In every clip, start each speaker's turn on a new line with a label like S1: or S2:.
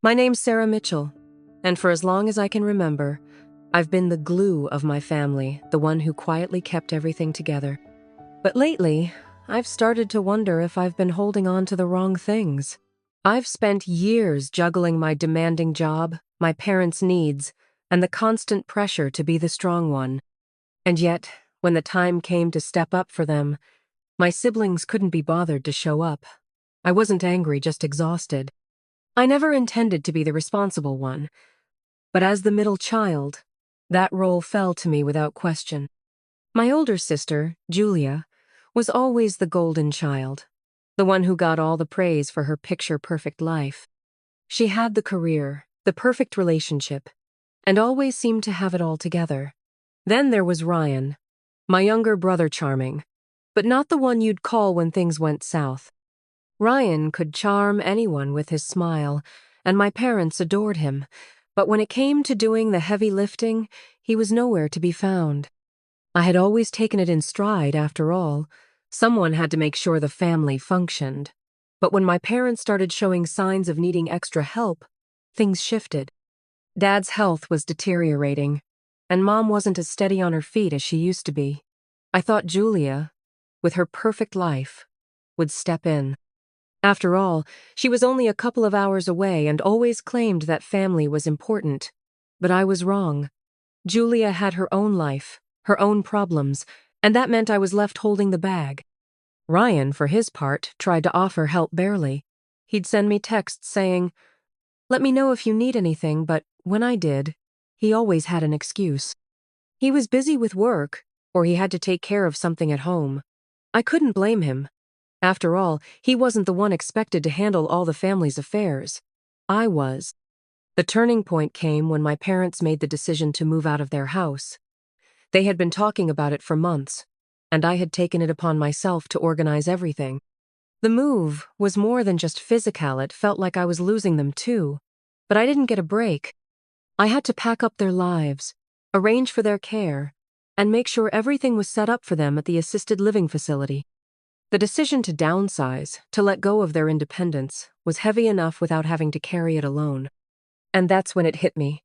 S1: My name's Sarah Mitchell, and for as long as I can remember, I've been the glue of my family, the one who quietly kept everything together. But lately, I've started to wonder if I've been holding on to the wrong things. I've spent years juggling my demanding job, my parents' needs, and the constant pressure to be the strong one. And yet, when the time came to step up for them, my siblings couldn't be bothered to show up. I wasn't angry, just exhausted. I never intended to be the responsible one, but as the middle child, that role fell to me without question. My older sister, Julia, was always the golden child, the one who got all the praise for her picture-perfect life. She had the career, the perfect relationship, and always seemed to have it all together. Then there was Ryan, my younger brother charming, but not the one you'd call when things went south. Ryan could charm anyone with his smile, and my parents adored him, but when it came to doing the heavy lifting, he was nowhere to be found. I had always taken it in stride, after all. Someone had to make sure the family functioned. But when my parents started showing signs of needing extra help, things shifted. Dad's health was deteriorating, and Mom wasn't as steady on her feet as she used to be. I thought Julia, with her perfect life, would step in. After all, she was only a couple of hours away and always claimed that family was important. But I was wrong. Julia had her own life, her own problems, and that meant I was left holding the bag. Ryan, for his part, tried to offer help barely. He'd send me texts saying, "Let me know if you need anything," but when I did, he always had an excuse. He was busy with work, or he had to take care of something at home. I couldn't blame him. After all, he wasn't the one expected to handle all the family's affairs. I was. The turning point came when my parents made the decision to move out of their house. They had been talking about it for months, and I had taken it upon myself to organize everything. The move was more than just physical, it felt like I was losing them too. But I didn't get a break. I had to pack up their lives, arrange for their care, and make sure everything was set up for them at the assisted living facility. The decision to downsize, to let go of their independence, was heavy enough without having to carry it alone. And that's when it hit me.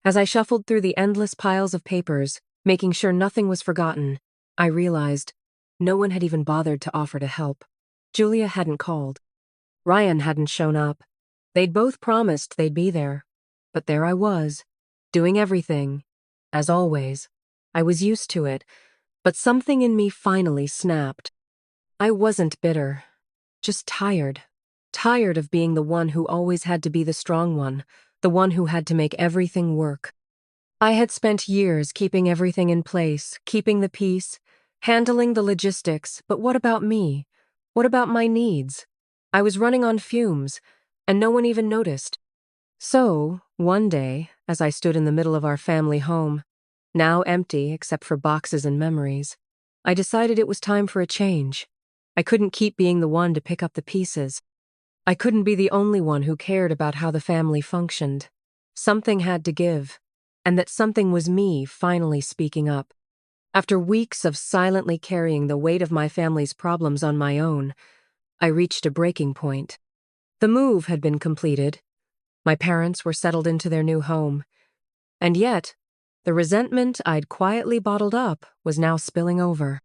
S1: As I shuffled through the endless piles of papers, making sure nothing was forgotten, I realized no one had even bothered to offer to help. Julia hadn't called. Ryan hadn't shown up. They'd both promised they'd be there. But there I was, doing everything. As always. I was used to it, but something in me finally snapped. I wasn't bitter, just tired. Tired of being the one who always had to be the strong one, the one who had to make everything work. I had spent years keeping everything in place, keeping the peace, handling the logistics, but what about me? What about my needs? I was running on fumes, and no one even noticed. So, one day, as I stood in the middle of our family home, now empty except for boxes and memories, I decided it was time for a change. I couldn't keep being the one to pick up the pieces. I couldn't be the only one who cared about how the family functioned. Something had to give, and that something was me finally speaking up. After weeks of silently carrying the weight of my family's problems on my own, I reached a breaking point. The move had been completed. My parents were settled into their new home. And yet, the resentment I'd quietly bottled up was now spilling over.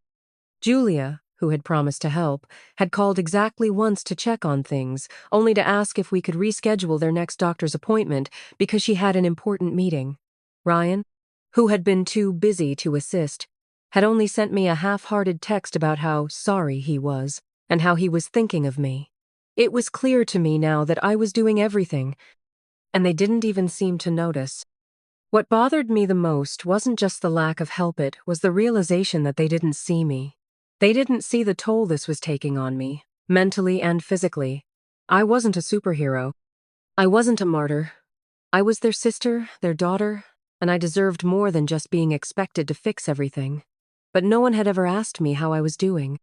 S1: Julia, who had promised to help, had called exactly once to check on things, only to ask if we could reschedule their next doctor's appointment because she had an important meeting. Ryan, who had been too busy to assist, had only sent me a half-hearted text about how sorry he was and how he was thinking of me. It was clear to me now that I was doing everything, and they didn't even seem to notice. What bothered me the most wasn't just the lack of help, it was the realization that they didn't see me. They didn't see the toll this was taking on me, mentally and physically. I wasn't a superhero. I wasn't a martyr. I was their sister, their daughter, and I deserved more than just being expected to fix everything. But no one had ever asked me how I was doing.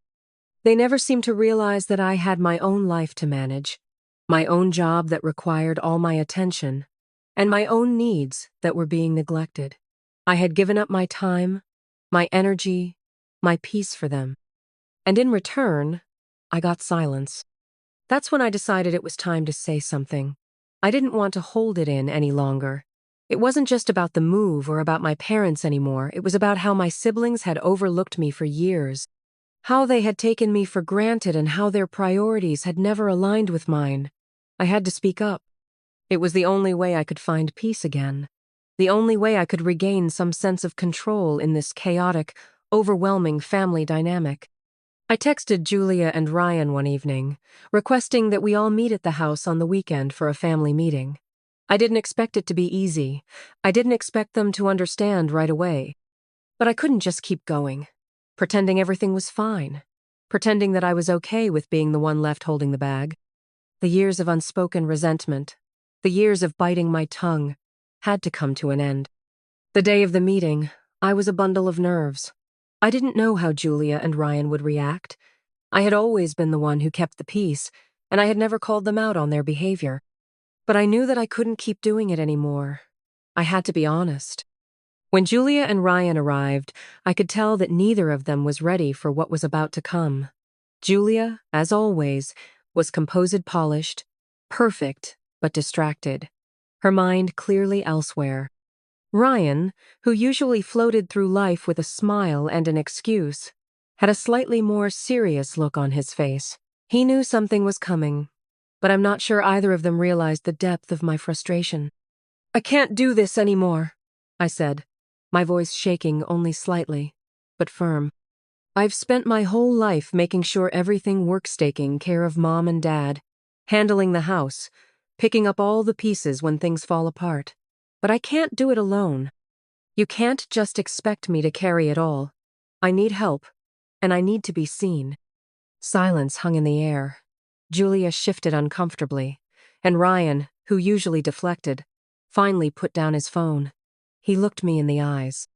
S1: They never seemed to realize that I had my own life to manage, my own job that required all my attention, and my own needs that were being neglected. I had given up my time, my energy, my peace for them. And in return, I got silence. That's when I decided it was time to say something. I didn't want to hold it in any longer. It wasn't just about the move or about my parents anymore. It was about how my siblings had overlooked me for years, how they had taken me for granted, and how their priorities had never aligned with mine. I had to speak up. It was the only way I could find peace again. The only way I could regain some sense of control in this chaotic, overwhelming family dynamic. I texted Julia and Ryan one evening, requesting that we all meet at the house on the weekend for a family meeting. I didn't expect it to be easy. I didn't expect them to understand right away. But I couldn't just keep going, pretending everything was fine, pretending that I was okay with being the one left holding the bag. The years of unspoken resentment, the years of biting my tongue, had to come to an end. The day of the meeting, I was a bundle of nerves. I didn't know how Julia and Ryan would react. I had always been the one who kept the peace, and I had never called them out on their behavior. But I knew that I couldn't keep doing it anymore. I had to be honest. When Julia and Ryan arrived, I could tell that neither of them was ready for what was about to come. Julia, as always, was composed, polished, perfect, but distracted, her mind clearly elsewhere. Ryan, who usually floated through life with a smile and an excuse, had a slightly more serious look on his face. He knew something was coming, but I'm not sure either of them realized the depth of my frustration. "I can't do this anymore," I said, my voice shaking only slightly, but firm. "I've spent my whole life making sure everything works, taking care of Mom and Dad, handling the house, picking up all the pieces when things fall apart. But I can't do it alone. You can't just expect me to carry it all. I need help, and I need to be seen." Silence hung in the air. Julia shifted uncomfortably, and Ryan, who usually deflected, finally put down his phone. He looked me in the eyes.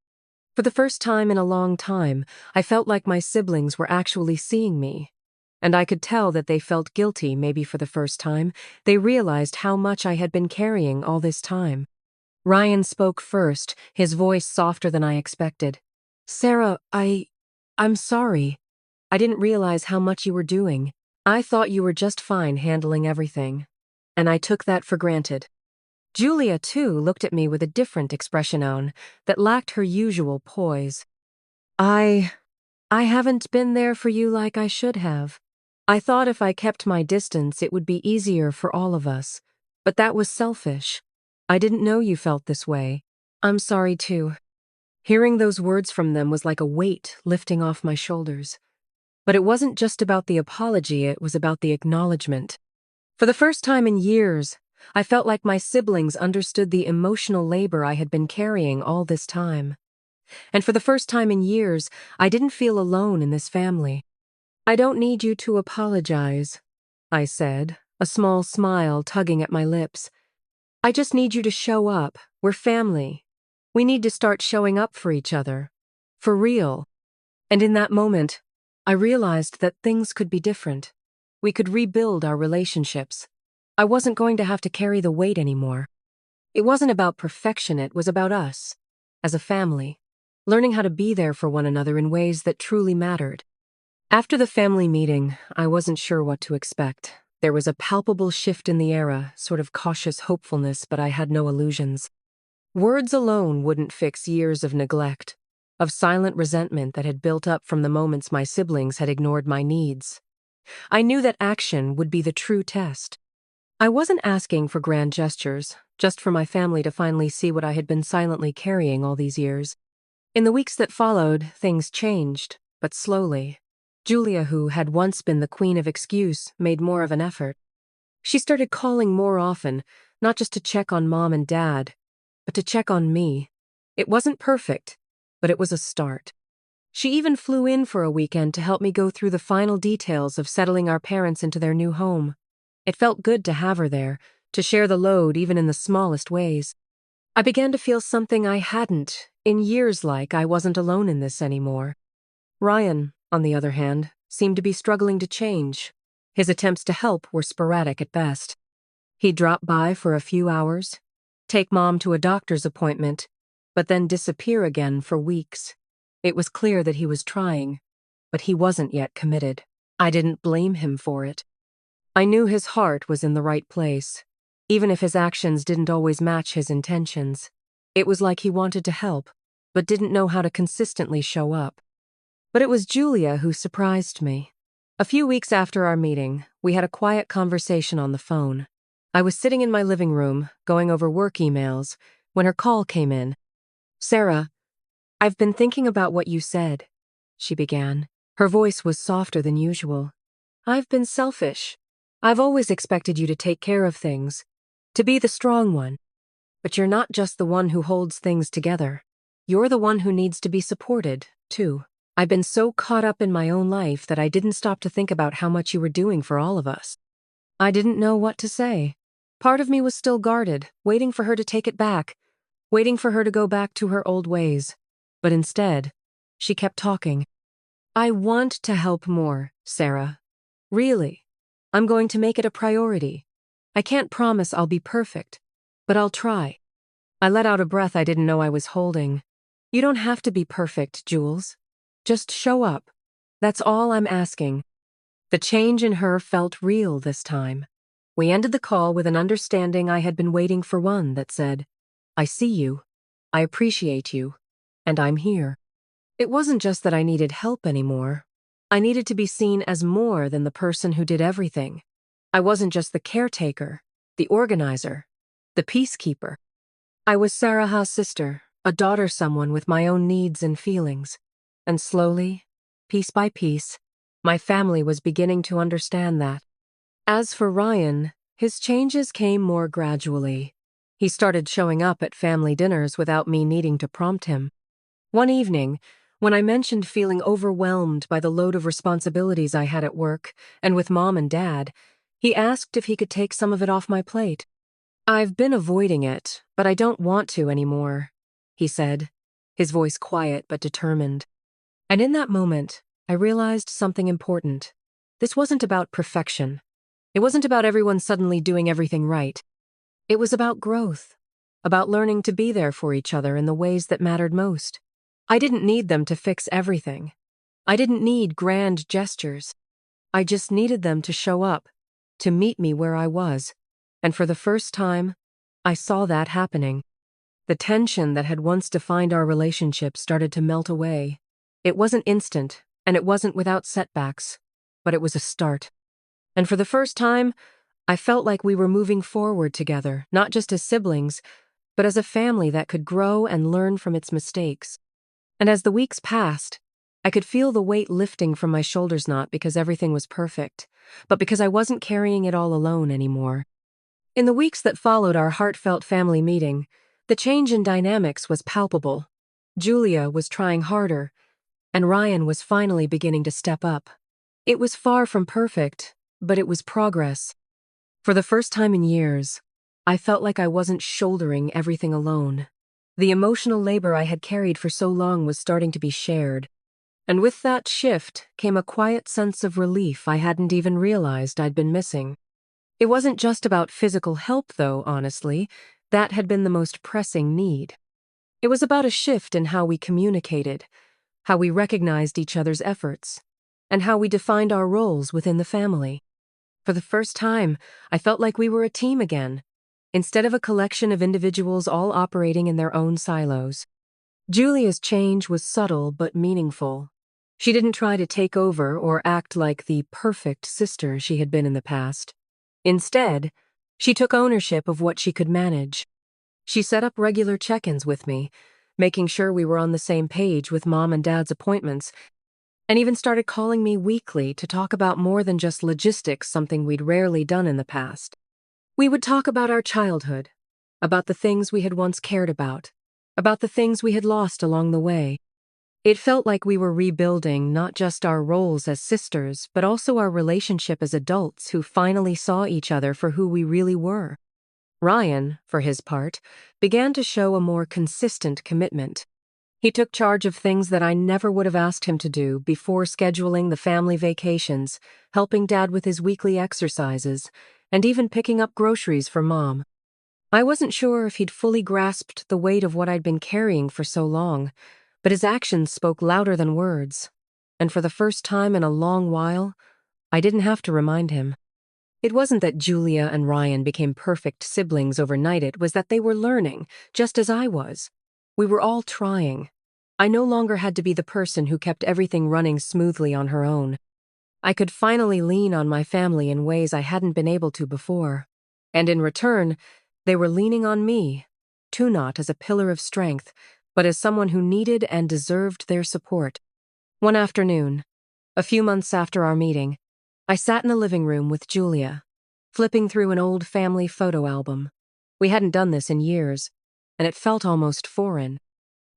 S1: For the first time in a long time, I felt like my siblings were actually seeing me. And I could tell that they felt guilty. Maybe for the first time. They realized how much I had been carrying all this time. Ryan spoke first, his voice softer than I expected. "Sarah, I'm sorry. I didn't realize how much you were doing. I thought you were just fine handling everything. And I took that for granted." Julia, too, looked at me with a different expression on that lacked her usual poise. I haven't been there for you like I should have. I thought if I kept my distance, it would be easier for all of us. But that was selfish. I didn't know you felt this way. I'm sorry, too." Hearing those words from them was like a weight lifting off my shoulders. But it wasn't just about the apology, it was about the acknowledgement. For the first time in years, I felt like my siblings understood the emotional labor I had been carrying all this time. And for the first time in years, I didn't feel alone in this family. "I don't need you to apologize," I said, a small smile tugging at my lips. "I just need you to show up. We're family. We need to start showing up for each other. For real." And in that moment, I realized that things could be different. We could rebuild our relationships. I wasn't going to have to carry the weight anymore. It wasn't about perfection, it was about us, as a family, learning how to be there for one another in ways that truly mattered. After the family meeting, I wasn't sure what to expect. There was a palpable shift in the air, sort of cautious hopefulness, but I had no illusions. Words alone wouldn't fix years of neglect, of silent resentment that had built up from the moments my siblings had ignored my needs. I knew that action would be the true test. I wasn't asking for grand gestures, just for my family to finally see what I had been silently carrying all these years. In the weeks that followed, things changed, but slowly. Julia, who had once been the queen of excuse, made more of an effort. She started calling more often, not just to check on Mom and Dad, but to check on me. It wasn't perfect, but it was a start. She even flew in for a weekend to help me go through the final details of settling our parents into their new home. It felt good to have her there, to share the load even in the smallest ways. I began to feel something I hadn't in years, like I wasn't alone in this anymore. Ryan, on the other hand, seemed to be struggling to change. His attempts to help were sporadic at best. He'd drop by for a few hours, take Mom to a doctor's appointment, but then disappear again for weeks. It was clear that he was trying, but he wasn't yet committed. I didn't blame him for it. I knew his heart was in the right place. even if his actions didn't always match his intentions. It was like he wanted to help, but didn't know how to consistently show up. But it was Julia who surprised me. A few weeks after our meeting, we had a quiet conversation on the phone. I was sitting in my living room, going over work emails, when her call came in. "Sarah, I've been thinking about what you said," she began. Her voice was softer than usual. "I've been selfish. I've always expected you to take care of things, to be the strong one. But you're not just the one who holds things together. You're the one who needs to be supported, too. I've been so caught up in my own life that I didn't stop to think about how much you were doing for all of us." I didn't know what to say. Part of me was still guarded, waiting for her to take it back, waiting for her to go back to her old ways. But instead, she kept talking. "I want to help more, Sarah. Really. I'm going to make it a priority. I can't promise I'll be perfect, but I'll try." I let out a breath I didn't know I was holding. "You don't have to be perfect, Jules. Just show up. That's all I'm asking." The change in her felt real this time. We ended the call with an understanding I had been waiting for, one that said, "I see you, I appreciate you, and I'm here." It wasn't just that I needed help anymore. I needed to be seen as more than the person who did everything. I wasn't just the caretaker, the organizer, the peacekeeper. I was Sarah's sister, a daughter, someone with my own needs and feelings. And slowly, piece by piece, my family was beginning to understand that. As for Ryan, his changes came more gradually. He started showing up at family dinners without me needing to prompt him. One evening, when I mentioned feeling overwhelmed by the load of responsibilities I had at work and with Mom and Dad, he asked if he could take some of it off my plate. "I've been avoiding it, but I don't want to anymore," he said, his voice quiet but determined. And in that moment, I realized something important. This wasn't about perfection. It wasn't about everyone suddenly doing everything right. It was about growth, about learning to be there for each other in the ways that mattered most. I didn't need them to fix everything. I didn't need grand gestures. I just needed them to show up, to meet me where I was. And for the first time, I saw that happening. The tension that had once defined our relationship started to melt away. It wasn't instant, and it wasn't without setbacks, but it was a start. And for the first time, I felt like we were moving forward together, not just as siblings, but as a family that could grow and learn from its mistakes. And as the weeks passed, I could feel the weight lifting from my shoulders, not because everything was perfect, but because I wasn't carrying it all alone anymore. In the weeks that followed our heartfelt family meeting, the change in dynamics was palpable. Julia was trying harder, and Ryan was finally beginning to step up. It was far from perfect, but it was progress. For the first time in years, I felt like I wasn't shouldering everything alone. The emotional labor I had carried for so long was starting to be shared. And with that shift came a quiet sense of relief I hadn't even realized I'd been missing. It wasn't just about physical help, though, honestly. That had been the most pressing need. It was about a shift in how we communicated, how we recognized each other's efforts, and how we defined our roles within the family. For the first time, I felt like we were a team again, instead of a collection of individuals all operating in their own silos. Julia's change was subtle but meaningful. She didn't try to take over or act like the perfect sister she had been in the past. Instead, she took ownership of what she could manage. She set up regular check-ins with me, making sure we were on the same page with Mom and Dad's appointments, and even started calling me weekly to talk about more than just logistics, something we'd rarely done in the past. We would talk about our childhood, about the things we had once cared about the things we had lost along the way. It felt like we were rebuilding not just our roles as sisters, but also our relationship as adults who finally saw each other for who we really were. Ryan, for his part, began to show a more consistent commitment. He took charge of things that I never would have asked him to do before, scheduling the family vacations, helping Dad with his weekly exercises, and even picking up groceries for Mom. I wasn't sure if he'd fully grasped the weight of what I'd been carrying for so long, but his actions spoke louder than words. And for the first time in a long while, I didn't have to remind him. It wasn't that Julia and Ryan became perfect siblings overnight, it was that they were learning, just as I was. We were all trying. I no longer had to be the person who kept everything running smoothly on her own. I could finally lean on my family in ways I hadn't been able to before. And in return, they were leaning on me, too, not as a pillar of strength, but as someone who needed and deserved their support. One afternoon, a few months after our meeting, I sat in the living room with Julia, flipping through an old family photo album. We hadn't done this in years, and it felt almost foreign.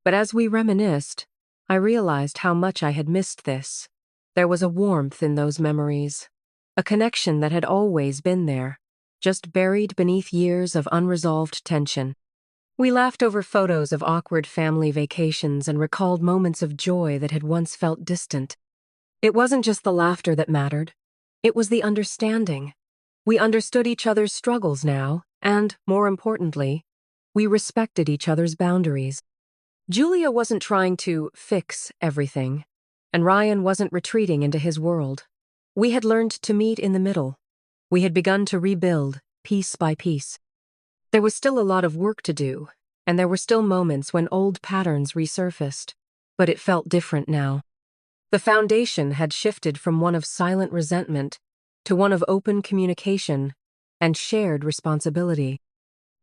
S1: But as we reminisced, I realized how much I had missed this. There was a warmth in those memories, a connection that had always been there, just buried beneath years of unresolved tension. We laughed over photos of awkward family vacations and recalled moments of joy that had once felt distant. It wasn't just the laughter that mattered. It was the understanding. We understood each other's struggles now, and, more importantly, we respected each other's boundaries. Julia wasn't trying to fix everything, and Ryan wasn't retreating into his world. We had learned to meet in the middle. We had begun to rebuild, piece by piece. There was still a lot of work to do, and there were still moments when old patterns resurfaced, but it felt different now. The foundation had shifted from one of silent resentment to one of open communication and shared responsibility.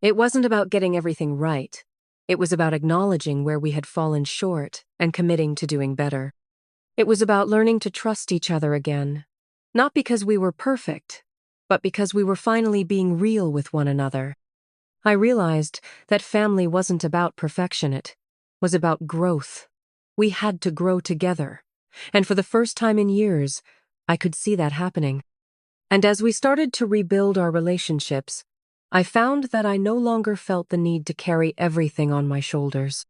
S1: It wasn't about getting everything right. It was about acknowledging where we had fallen short and committing to doing better. It was about learning to trust each other again, not because we were perfect, but because we were finally being real with one another. I realized that family wasn't about perfection, it was about growth. We had to grow together. And for the first time in years, I could see that happening. And as we started to rebuild our relationships, I found that I no longer felt the need to carry everything on my shoulders.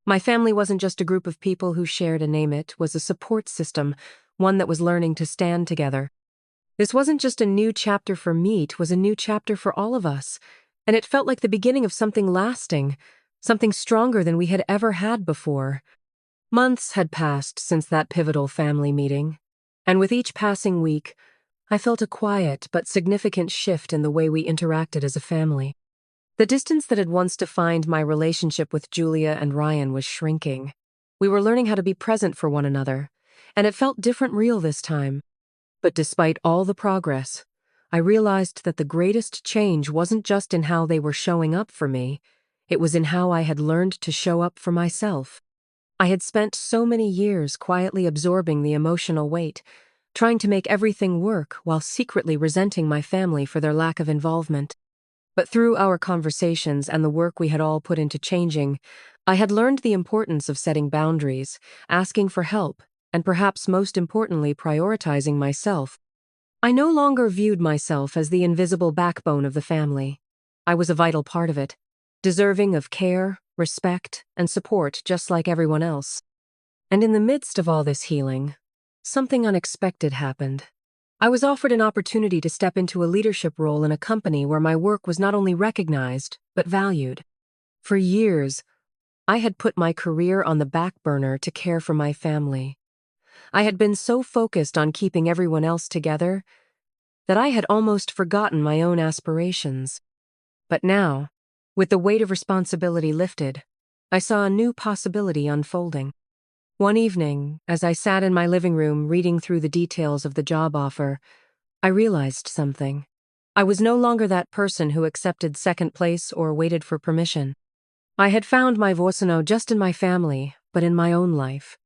S1: My family wasn't just a group of people who shared a name, it was a support system, one that was learning to stand together. This wasn't just a new chapter for me, it was a new chapter for all of us, and it felt like the beginning of something lasting, something stronger than we had ever had before. Months had passed since that pivotal family meeting, and with each passing week, I felt a quiet but significant shift in the way we interacted as a family. The distance that had once defined my relationship with Julia and Ryan was shrinking. We were learning how to be present for one another, and it felt different, real this time. But despite all the progress, I realized that the greatest change wasn't just in how they were showing up for me, it was in how I had learned to show up for myself. I had spent so many years quietly absorbing the emotional weight, trying to make everything work while secretly resenting my family for their lack of involvement. But through our conversations and the work we had all put into changing, I had learned the importance of setting boundaries, asking for help, and perhaps most importantly, prioritizing myself. I no longer viewed myself as the invisible backbone of the family. I was a vital part of it, deserving of care, respect, and support just like everyone else. And in the midst of all this healing, something unexpected happened. I was offered an opportunity to step into a leadership role in a company where my work was not only recognized, but valued. For years, I had put my career on the back burner to care for my family. I had been so focused on keeping everyone else together that I had almost forgotten my own aspirations. But now, with the weight of responsibility lifted, I saw a new possibility unfolding. One evening, as I sat in my living room reading through the details of the job offer, I realized something. I was no longer that person who accepted second place or waited for permission. I had found my voice not just in my family, but in my own life.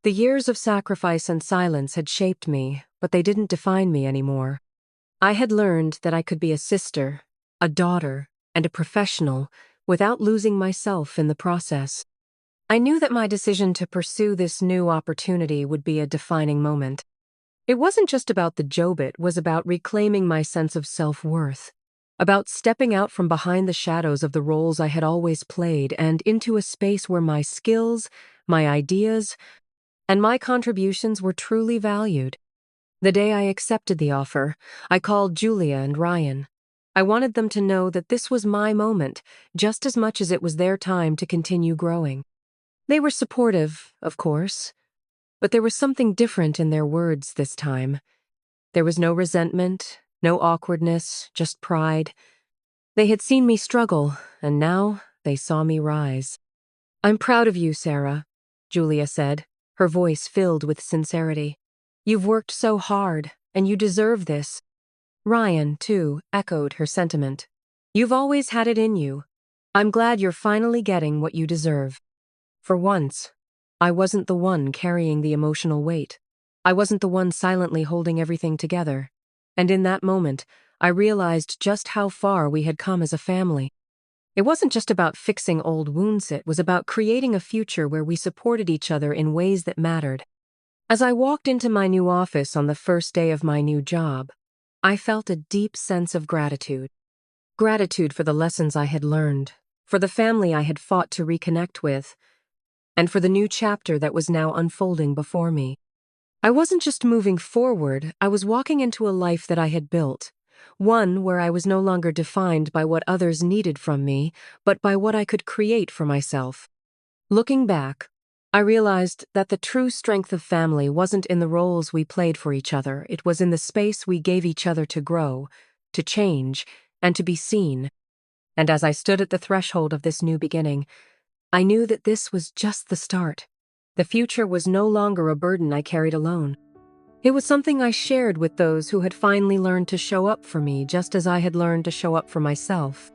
S1: The years of sacrifice and silence had shaped me, but they didn't define me anymore. I had learned that I could be a sister, a daughter, and a professional without losing myself in the process. I knew that my decision to pursue this new opportunity would be a defining moment. It wasn't just about the job, it was about reclaiming my sense of self-worth, about stepping out from behind the shadows of the roles I had always played and into a space where my skills, my ideas, and my contributions were truly valued. The day I accepted the offer, I called Julia and Ryan. I wanted them to know that this was my moment, just as much as it was their time to continue growing. They were supportive, of course, but there was something different in their words this time. There was no resentment, No awkwardness, just pride. They had seen me struggle, and now they saw me rise. "I'm proud of you, Sarah," Julia said, her voice filled with sincerity. "You've worked so hard, and you deserve this." Ryan, too, echoed her sentiment. "You've always had it in you. I'm glad you're finally getting what you deserve." For once, I wasn't the one carrying the emotional weight. I wasn't the one silently holding everything together. And in that moment, I realized just how far we had come as a family. It wasn't just about fixing old wounds, it was about creating a future where we supported each other in ways that mattered. As I walked into my new office on the first day of my new job, I felt a deep sense of gratitude. Gratitude for the lessons I had learned, for the family I had fought to reconnect with, and for the new chapter that was now unfolding before me. I wasn't just moving forward, I was walking into a life that I had built. One where I was no longer defined by what others needed from me, but by what I could create for myself. Looking back, I realized that the true strength of family wasn't in the roles we played for each other, it was in the space we gave each other to grow, to change, and to be seen. And as I stood at the threshold of this new beginning, I knew that this was just the start. The future was no longer a burden I carried alone. It was something I shared with those who had finally learned to show up for me just as I had learned to show up for myself.